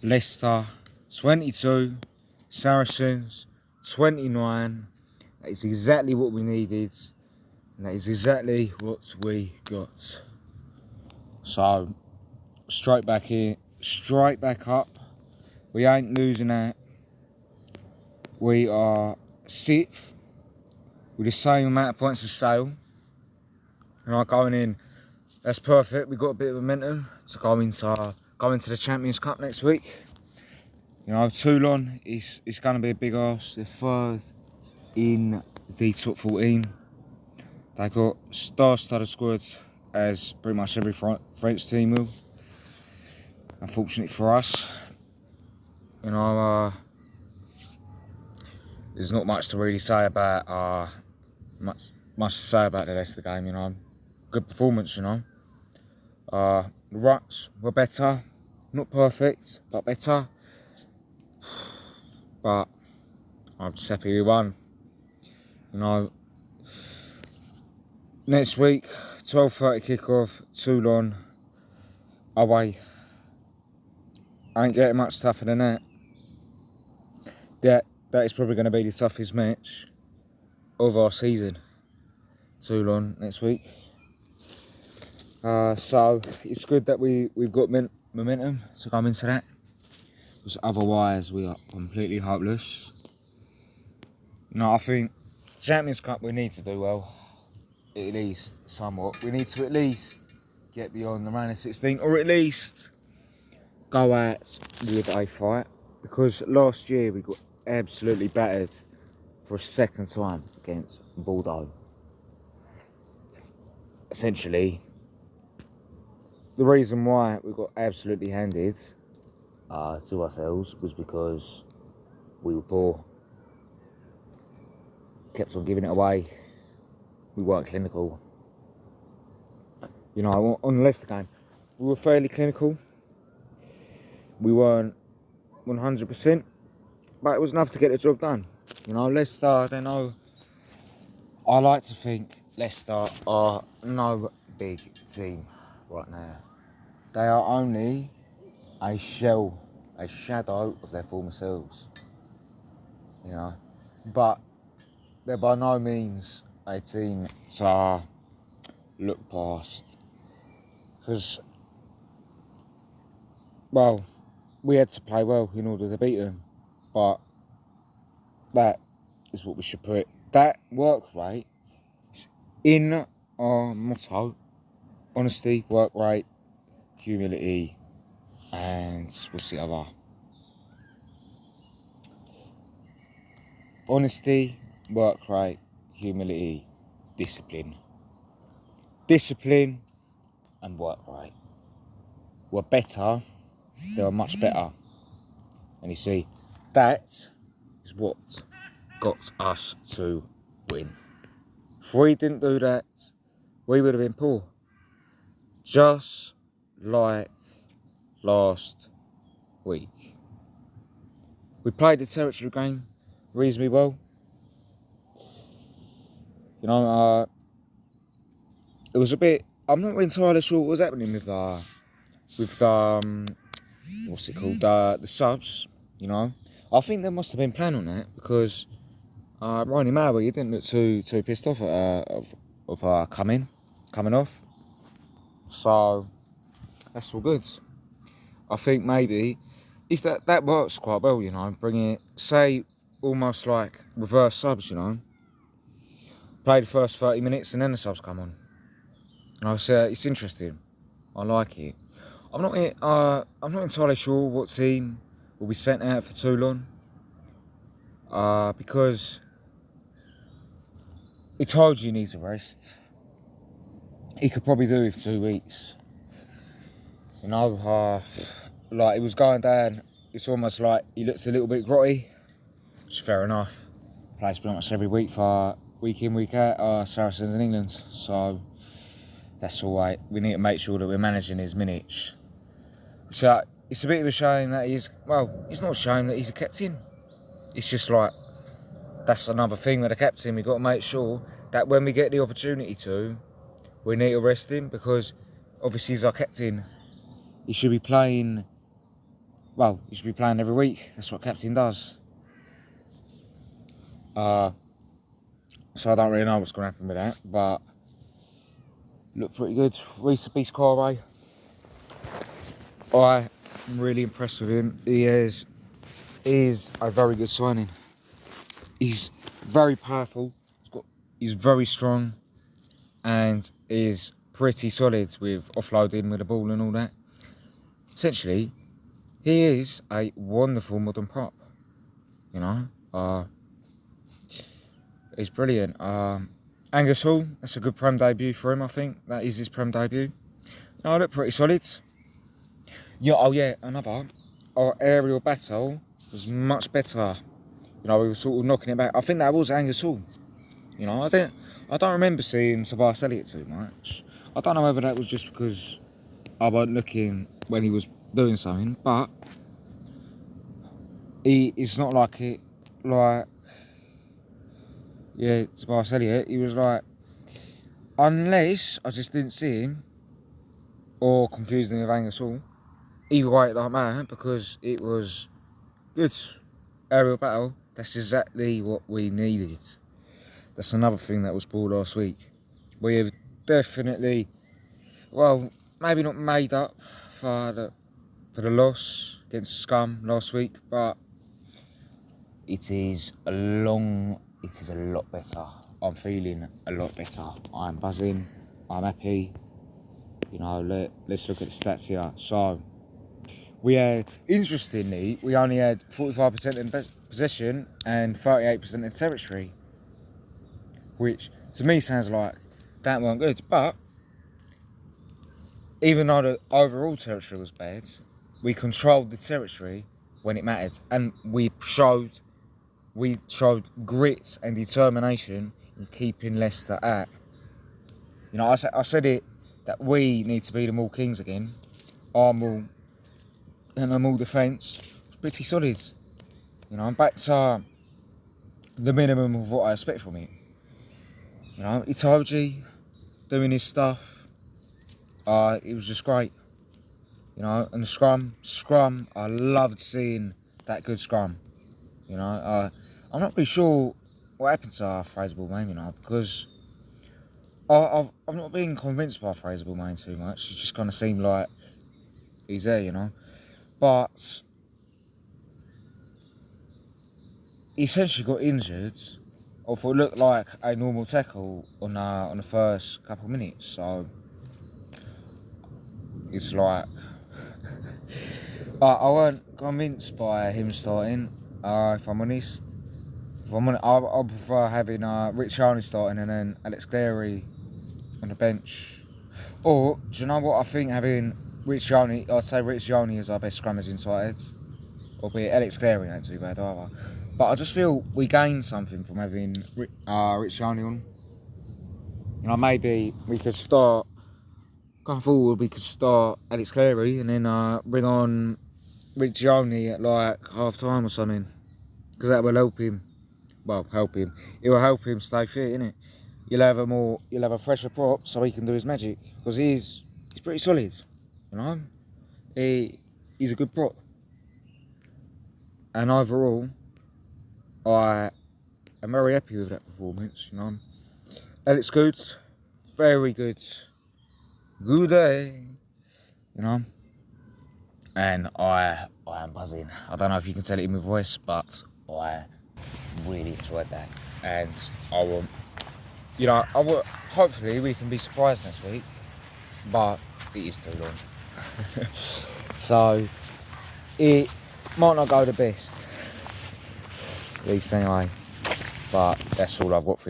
Leicester 22, Saracens 29. That is exactly what we needed, and that is exactly what we got. So, straight back here, straight back up. We ain't losing that. We are 6th with the same amount of points as Sale. And I'm going in. That's perfect. We've got a bit of momentum to go into the Champions Cup next week. You know, Toulon is going to be a big arse. They're 3rd in the top 14. They got star-studded squads, as pretty much every French team will. Unfortunately for us, you know, there's not much to really say about much to say about the Leicester game. You know, good performance. You know, the rucks were better, not perfect, but better. But I'm just happy we won. You know, next week, 12:30 kickoff, Toulon away. I ain't getting much tougher than that. That is probably going to be the toughest match of our season. Toulon next week. So it's good that we've got momentum to come into that, because otherwise we are completely hopeless. You know, I think Champions Cup we need to do well, at least somewhat. We need to at least get beyond the round of 16, or at least go out with a fight, because last year we got absolutely battered for a second time against Bordeaux. Essentially, the reason why we got absolutely handed to ourselves was because we were poor, kept on giving it away, we weren't clinical. You know, on the Leicester game, we were fairly clinical. We weren't 100%, but it was enough to get the job done. You know, Leicester, they know. I like to think Leicester are no big team right now. They are only a shadow of their former selves. You know, but they're by no means a team to look past, because, well, we had to play well in order to beat them, but that is what we should put. That work rate is in our motto: honesty, work rate, humility, and what's the other? Honesty, work rate, humility, discipline. Discipline and work rate were better. They were much better. And you see, that is what got us to win. If we didn't do that, we would have been poor. Just like last week. We played the territory game reasonably well. You know, it was a bit. I'm not entirely sure what was happening with what's it called? The subs. You know, I think there must have been plan on that, because Ronnie Mauer, he didn't look too pissed off of coming off. So that's all good. I think maybe if that works quite well, you know, bring it, say, almost like reverse subs, you know. Play the first 30 minutes and then the subs come on. It's interesting. I like it. I'm not entirely sure what team will be sent out for Toulon, because he told you he needs a rest. He could probably do with 2 weeks. You know, like he was going down. It's almost like he looks a little bit grotty, which is fair enough. Plays pretty much every week for week in, week out, Saracens in England. So that's all right. We need to make sure that we're managing his minutes. So it's a bit of a shame that it's not a shame that he's a captain. It's just like, that's another thing with a captain. We've got to make sure that when we get the opportunity to, we need to rest him, because obviously he's our captain. He should be playing well, he should be playing every week. That's what captain does. So I don't really know what's going to happen with that, but look pretty good. Reece Beast Carway. I'm really impressed with him. He is a very good signing. He's very powerful. He's very strong, and is pretty solid with offloading with the ball and all that. Essentially, he is a wonderful modern prop. You know, he's brilliant. Angus Hall, that's a good Prem debut for him. I think that is his Prem debut. No, look pretty solid. Yeah, oh yeah, our aerial battle was much better. You know, we were sort of knocking it back. I think that was Angus Hall. You know, I don't remember seeing Tobias Elliott too much. I don't know whether that was just because I wasn't looking when he was doing something, but it's not like it, like, yeah, Tobias Elliott, he was like, unless I just didn't see him, or confused him with Angus Hall, either way it don't matter, because it was good aerial battle. That's exactly what we needed. That's another thing that was brought last week. We have definitely, well, maybe not made up for the loss against Scum last week, but it is a lot better. I'm feeling a lot better. I'm buzzing. I'm happy. You know, let's look at the stats here. So, interestingly, we only had 45% in possession and 38% in territory, which to me sounds like that weren't good. But even though the overall territory was bad, we controlled the territory when it mattered, and we showed grit and determination in keeping Leicester at. You know, I said it that we need to be the Maul Kings again. Our Maul and our Maul defence is pretty solid. You know, I'm back to the minimum of what I expect from it. You know, Itoji doing his stuff. It was just great. You know, and the scrum, I loved seeing that good scrum. You know, I'm not really sure what happened to our Fraser Ballmain, you know, because I've not been convinced by Fraser Ballmain too much. It just kind of seemed like he's there, you know. But he essentially got injured, or what looked like a normal tackle on the first couple of minutes. So it's like, but I weren't convinced by him starting. If I'm honest, I prefer having Rich Yarney starting and then Alex Cleary on the bench. Or do you know what I think? Having Rich Yarney, I'd say Rich Yarney is our best scrummers inside. Albeit Alex Cleary ain't too bad either. But I just feel we gained something from having Rich Yarney on. You know, maybe we could start going forward. We could start Alex Cleary and then bring on Rich Yarney at like half time or something, because that will help him. Well, it will help him stay fit, innit? You'll have a fresher prop so he can do his magic, because he's pretty solid, you know. He's a good prop, and overall, I am very happy with that performance, you know. Alex good, very good, good day, you know. And I am buzzing. I don't know if you can tell it in my voice, but I really enjoyed that. And I want, you know, hopefully we can be surprised next week, but it is too long. So it might not go the best, at least anyway. But that's all I've got for you.